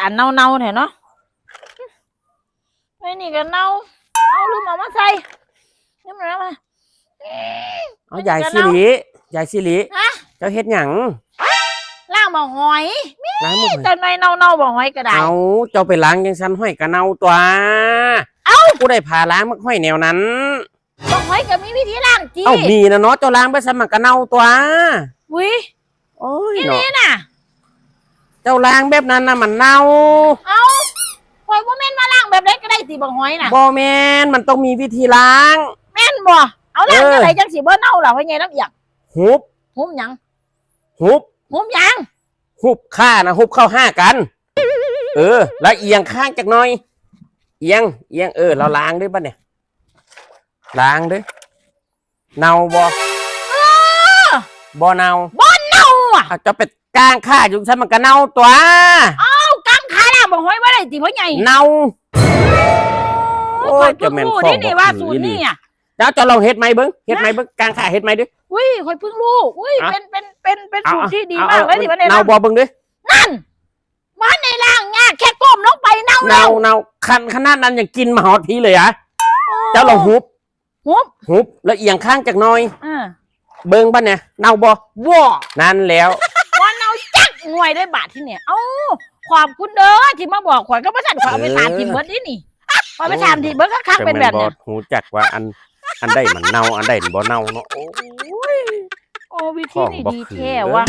อันเน่าๆเนาะไอ้นี่ก็เน่าเอาลืมเอามาใส่นี่มันอะไรเอาใหญ่สิริใหญ่สิริเจ้าเฮ็ดหยังล้างบ่หอยล้างมือแต่ในเน่าบ่หอยก็ได้เอาเจ้าไปล้างยังซันห้อยกะเนาตัวผู้ได้พาล้างมักห้อยแนวนั้นบ่หอยก็มีวิธีล้างจีมีนะเนาะเจ้าล้างไปซันมันกะเนาตัวอุ้ยโอ้ยนี่น่ะเจ้าล้างแบบนั้นน่ะมันเน่าคอยบ่แม่นมาล้างแบบไหนก็ได้สิบ่หอยน่ะบ่แม่นมันต้องมีวิธีล้างแม่นบ่เอาล้างจังไดจังสิบ่เน่าล่ะพ่อใหญ่น้ำหยักหุบหยังหุบหยังหุบข้านะหุบเข้า5กันแล้วเอียงข้างจักหน่อยเอียงเราล้างด้วยป่ะเนี่ยล้างด้วยเน่าบ่เน่าจะเป็ดกลางข้าอยู่ฉันมันก็เน่าตัวกลางข้าล่ะบ่หอยว่าได้ติพ่อใหญ่เน่าโอ้ยจะแม่นฟ้องนี่ว่าสูตรนี่อ่ะแล้วจะลองเฮ็ดไหมเบิ้งกลางข้าเฮ็ดไหมดิอุ้ยคอยเพิ่งรู้อุ้ยเป็นสูตรที่ดีมากเลยที่มันได้เน่าบ่เบิ้งดินั่นมันในล่างงาแค่ก้มลงไปเน่าขนาดนั้นยังกินมาหอดพีเลยอ่ะเจ้าลองหุบแล้วเอียงข้างจักหน่อยเบิ้งป่ะเนี่ยเน่าบ่นั่นแล้วว่าเน่าจักงวยได้บาทที่เนี่ยขอบคุณเด้อที่มาบอกข่อยก็บ่ทันข่อยเอาไปถามทีมเบิร์ดนี่ข่อยไปถามทีมเบิร์ดคักๆเป็นแบบเนี่ยหูจักว่าอันใดมันเน่าอันใดบ่เน่าเนาะโอ้วิธีนี่ดีแท้ว่ะ